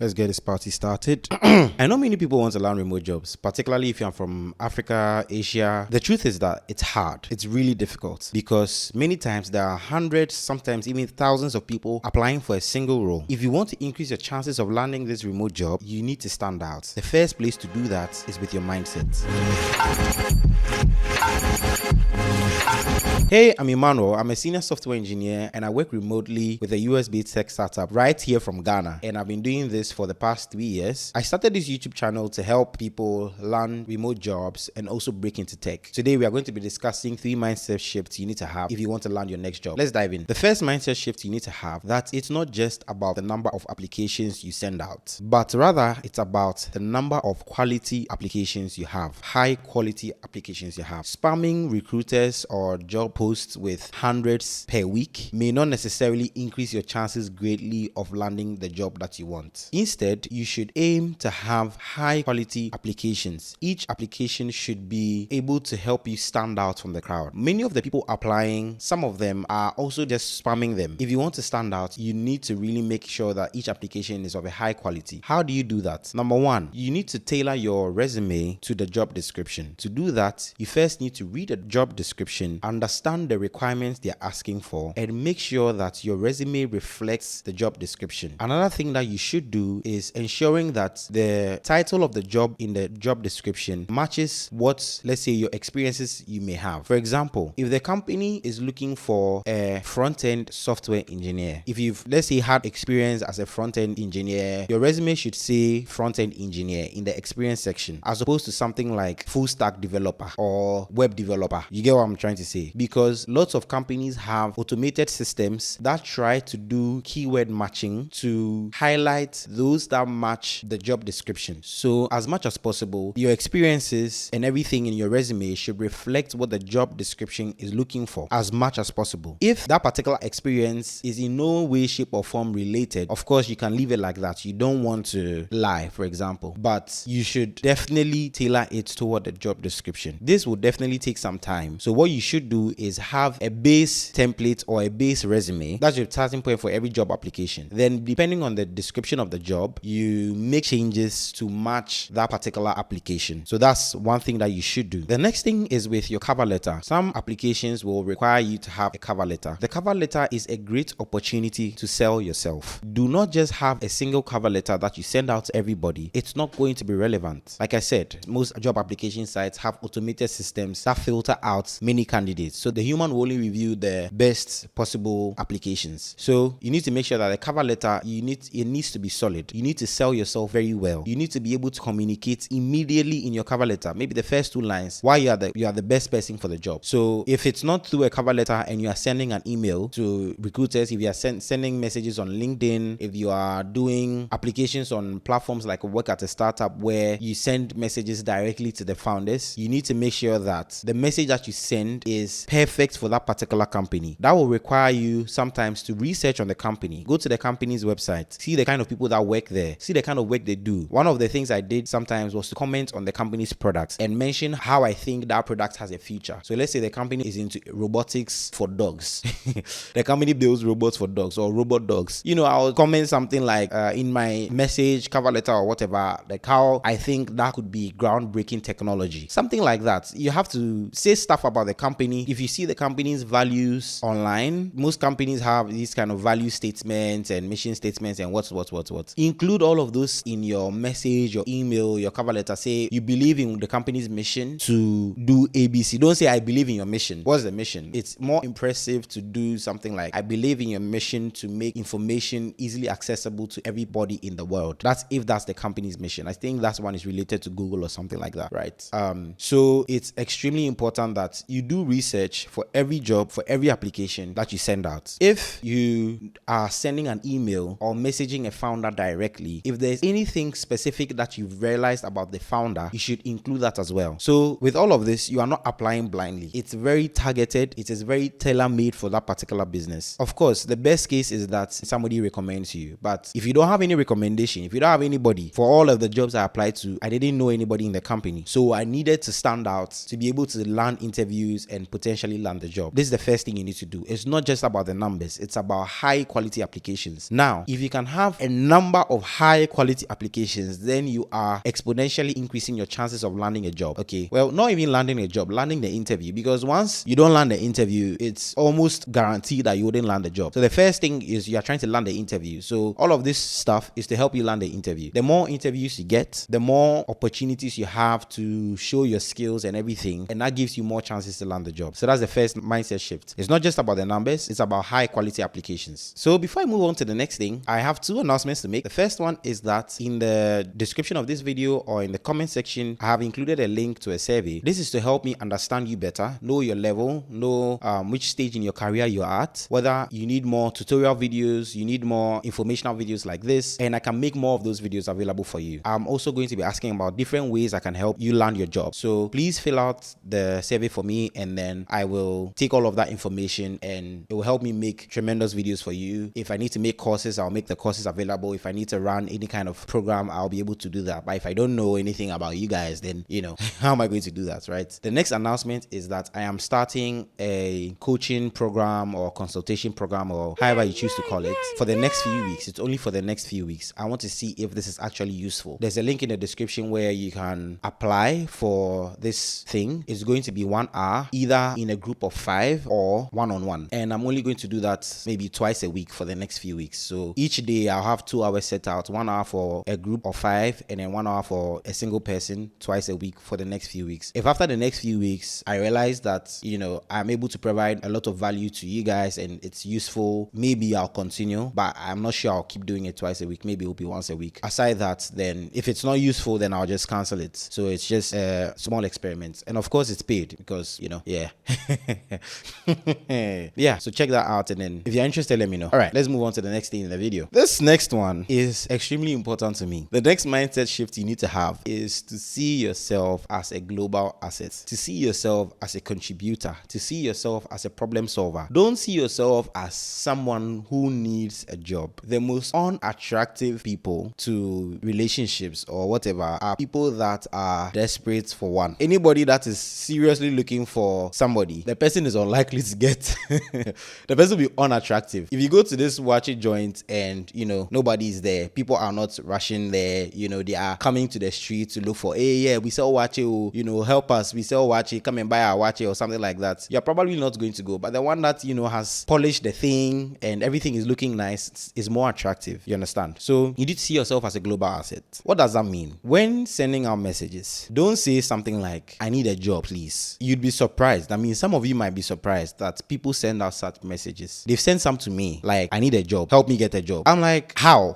Let's get this party started. I know many people want to learn remote jobs, particularly if you're from Africa, Asia. The truth is that it's hard. It's really difficult because many times there are hundreds, sometimes even thousands of people applying for a single role. If you want to increase your chances of landing this remote job, you need to stand out. The first place to do that is with your mindset. Hey, I'm Emmanuel. I'm a senior software engineer and I work remotely with a US-based tech startup right here from Ghana. And I've been doing this for the past 3 years. I started this YouTube channel to help people learn remote jobs and also break into tech. Today, we are going to be discussing 3 mindset shifts you need to have if you want to land your next job. Let's dive in. The first mindset shift you need to have, that it's not just about the number of applications you send out, but rather it's about the number of quality applications you have, high quality applications you have. Spamming recruiters or job posts with hundreds per week may not necessarily increase your chances greatly of landing the job that you want. Instead, you should aim to have high quality applications. Each application should be able to help you stand out from the crowd. Many of the people applying, some of them are also just spamming them. If you want to stand out, you need to really make sure that each application is of a high quality. How do you do that? Number one, you need to tailor your resume to the job description. To do that, you first need to read the job description, understand the requirements they're asking for, and make sure that your resume reflects the job description. Another thing that you should do is ensuring that the title of the job in the job description matches what, let's say, your experiences you may have. For example, if the company is looking for a front-end software engineer, if you've, let's say, had experience as a front-end engineer, your resume should say front-end engineer in the experience section, as opposed to something like full stack developer or web developer. You get what I'm trying to say? Because lots of companies have automated systems that try to do keyword matching to highlight those that match the job description. So as much as possible, your experiences and everything in your resume should reflect what the job description is looking for as much as possible. If that particular experience is in no way, shape, or form related, of course, you can leave it like that. You don't want to lie, for example, but you should definitely tailor it toward the job description. This will definitely take some time. So what you should do is have a base template or a base resume. That's your starting point for every job application. Then, depending on the description of the job, you make changes to match that particular application. So that's one thing that you should do. The next thing is with your cover letter. Some applications will require you to have a cover letter. The cover letter is a great opportunity to sell yourself. Do not just have a single cover letter that you send out to everybody. It's not going to be relevant. Like I said, most job application sites have automated systems that filter out many candidates. So the human will only review the best possible applications. So you need to make sure that the cover letter, it needs to be solid. You need to sell yourself very well. You need to be able to communicate immediately in your cover letter, maybe the first 2 lines, why you are the best person for the job. So if it's not through a cover letter and you are sending an email to recruiters, if you are sending messages on LinkedIn, if you are doing applications on platforms like Work at a Startup where you send messages directly to the founders, you need to make sure that the message that you send is perfect for that particular company. That will require you sometimes to research on the company, go to the company's website, see the kind of people that work there, see the kind of work they do. One of the things I did sometimes was to comment on the company's products and mention how I think that product has a future. So let's say the company is into robotics for dogs. The company builds robots for dogs or robot dogs. I'll comment something like in my message, cover letter or whatever, like how I think that could be groundbreaking technology. Something like that. You have to say stuff about the company. If you see the company's values online, most companies have these kind of value statements and mission statements and what. Include all of those in your message, your email, your cover letter. Say you believe in the company's mission to do ABC. Don't say I believe in your mission. What's the mission? It's more impressive to do something like I believe in your mission to make information easily accessible to everybody in the world. That's if that's the company's mission. I think that one is related to Google or something like that, right? So it's extremely important that you do research for every job, for every application that you send out. If you are sending an email or messaging a founder directly, if there's anything specific that you've realized about the founder, you should include that as well. So with all of this, you are not applying blindly. It's very targeted. It is very tailor-made for that particular business. Of course, the best case is that somebody recommends you. But if you don't have any recommendation, if you don't have anybody, for all of the jobs I applied to, I didn't know anybody in the company. So I needed to stand out to be able to land interviews interviews and potentially land the job. This is the first thing you need to do. It's not just about the numbers, it's about high quality applications. Now, if you can have a number of high quality applications, then you are exponentially increasing your chances of landing a job. Okay, well, not even landing a job, landing the interview, because once you don't land the interview, it's almost guaranteed that you wouldn't land the job. So the first thing is you are trying to land the interview. So all of this stuff is to help you land the interview. The more interviews you get, the more opportunities you have to show your skills and everything, and that gives you more chances to land the job. So that's the first mindset shift. It's not just about the numbers, it's about high quality applications. So before I move on to the next thing, I have two announcements to make. The first one is that in the description of this video or in the comment section, I have included a link to a survey. This is to help me understand you better, know your level, know which stage in your career you're at, whether you need more tutorial videos, you need more informational videos like this, and I can make more of those videos available for you. I'm also going to be asking about different ways I can help you land your job. So please fill out the survey for me, and then I will take all of that information and it will help me make tremendous videos for you. If I need to make courses, I'll make the courses available. If I need to run any kind of program, I'll be able to do that. But if I don't know anything about you guys, then how am I going to do that, right? The next announcement is that I am starting a coaching program or consultation program, or however you choose to call it, for the next few weeks. It's only for the next few weeks. I want to see if this is actually useful. There's a link in the description where you can apply for this thing. It's going to be 1 hour, either in a group of 5 or one-on-one, and I'm only going to do that maybe twice a week for the next few weeks. So each day I'll have 2 hours set out, 1 hour for a group of 5 and then 1 hour for a single person twice a week for the next few weeks. If after the next few weeks I realize that I'm able to provide a lot of value to you guys and it's useful, maybe I'll continue, but I'm not sure I'll keep doing it twice a week. Maybe it'll be once a week. Aside that, then if it's not useful, then I'll just cancel it. So it's just a small experiment, and of course it's paid because yeah. Yeah, so check that out, and then if you're interested, let me know. All right, let's move on to the next thing in the video. This next one is extremely important to me. The next mindset shift you need to have is to see yourself as a global asset, to see yourself as a contributor, to see yourself as a problem solver. Don't see yourself as someone who needs a job. The most unattractive people to relationships or whatever are people that are desperate for one. Anybody that is seriously looking for somebody, the person is unlikely to get the person will be unattractive. If you go to this watching joint and nobody is there, people are not rushing there, they are coming to the street to look for, hey, yeah, we sell watch, help us, we sell watch, come and buy our watch or something like that. You're probably not going to go, but the one that has polished the thing and everything is looking nice is more attractive. You understand? So you need to see yourself as a global asset. What does that mean? When sending out messages, don't say something like, I need a job, please. You'd be surprised. I mean, some of you might be surprised that people send out such messages. They've sent some to me like, I need a job, help me get a job. I'm like, how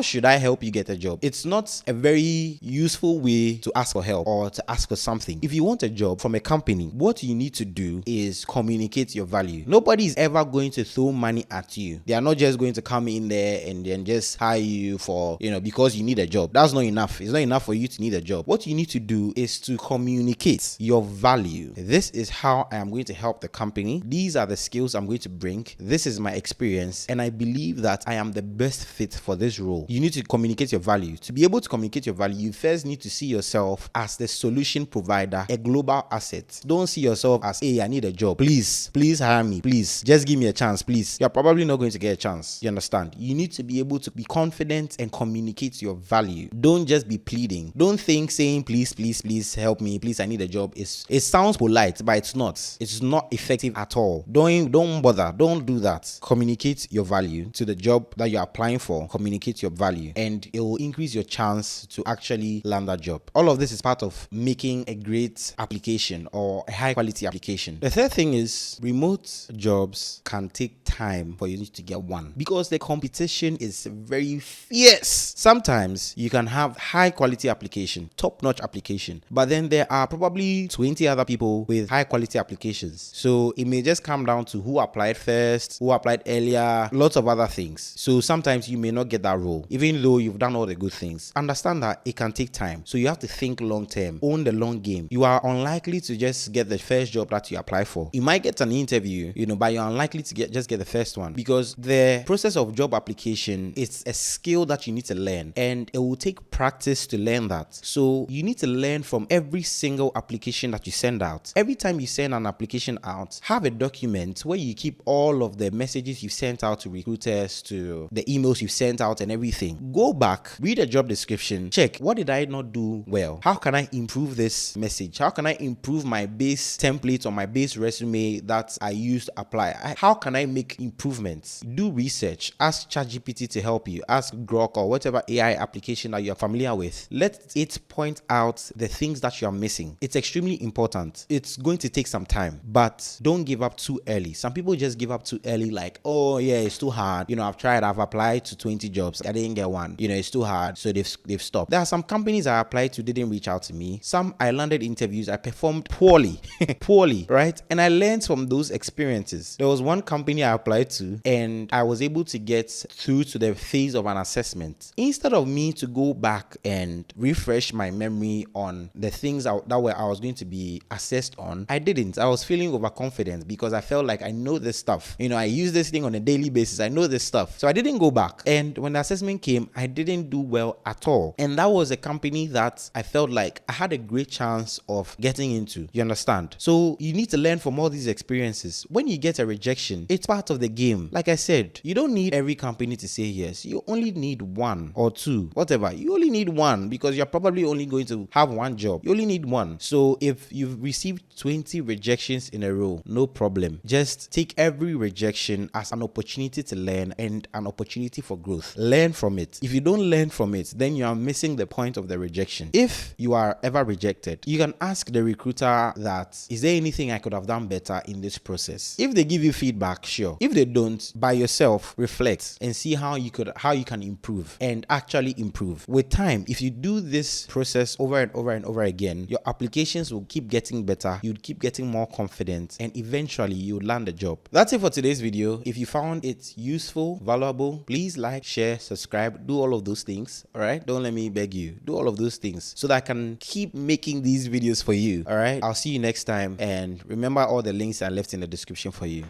should I help you get a job? It's not a very useful way to ask for help or to ask for something. If you want a job from a company, what you need to do is communicate your value. Nobody is ever going to throw money at you. They are not just going to come in there and then just hire you for because you need a job. That's not enough. It's not enough for you to need a job. What you need to do is to communicate your value. This is how I am going to help the company. These are the skills I'm going to bring. This is my experience, and I believe that I am the best fit for this role. You need to communicate your value. To be able to communicate your value, you first need to see yourself as the solution provider, a global asset. Don't see yourself as, hey, I need a job. Please hire me. Please, just give me a chance, please. You're probably not going to get a chance. You understand? You need to be able to be confident and communicate your value. Don't just be pleading. Don't think saying, please help me, please, I need a job. It sounds polite, but it's not. It's not effective at all. Don't bother. Don't do that. Communicate your value to the job that you're applying for. Communicate your value, and it will increase your chance to actually land that job. All of this is part of making a great application or a high quality application. The third thing is remote jobs can take time for you to get one because the competition is very fierce. Sometimes you can have high quality application, top-notch application, but then there are probably 20 other people with high quality applications. So it may just come down to who applied first, who applied earlier, lots of other things. So sometimes you may not get that role, even though you've done all the good things. Understand that it can take time. So you have to think long term, own the long game. You are unlikely to just get the first job that you apply for. You might get an interview, but you're unlikely to get the first one, because the process of job application is a skill that you need to learn, and it will take practice to learn that. So you need to learn from every single application that you send out. Every time you send an application out, have a document where you keep all of the messages you've sent out to recruiters, to the emails you've sent out and everything. Go back, read the job description, check what did I not do well? How can I improve this message? How can I improve my base template or my base resume that I used to apply? How can I make improvements? Do research. Ask ChatGPT to help you. Ask Grok or whatever AI application that you're familiar with. Let it point out the things that you're missing. It's extremely important. It's going to take some time, but don't give up too early. Some people just give up too early, like, oh yeah, it's too hard. I've tried, I've applied to 20 jobs. I didn't get one. It's too hard. So they've stopped. There are some companies I applied to, didn't reach out to me. Some I landed interviews, I performed poorly, right? And I learned from those experiences. There was one company I applied to and I was able to get through to the phase of an assessment. Instead of me to go back and refresh my memory on the things that I was going to be assessed on, I didn't. I was feeling overconfident because I felt like I know this stuff. I use this thing on a daily basis. I know this stuff. So I didn't go back. And when the assessment came, I didn't do well at all. And that was a company that I felt like I had a great chance of getting into. You understand? So you need to learn from all these experiences. When you get a rejection, it's part of the game. Like I said, you don't need every company to say yes. You only need one or two, whatever. You only need one because you're probably only going to have one job. You only need one. So if you've received 20 rejections in a row, no problem. Just take every rejection as an opportunity to learn and an opportunity for growth. Learn from it. If you don't learn from it, then you are missing the point of the rejection. If you are ever rejected, you can ask the recruiter that, is there anything I could have done better in this process? If they give you feedback, sure. If they don't, by yourself, reflect and see how you can improve and actually improve. With time, if you do this process over and over and over again, your applications will keep getting better. You'll keep getting more confident and eventually you'll land a job. That's it for today's video. If you found it useful, valuable, please like, share, subscribe, do all of those things. All right. Don't let me beg you. Do all of those things so that I can keep making these videos for you. All right. I'll see you next time. And remember all the links I left in the description for you.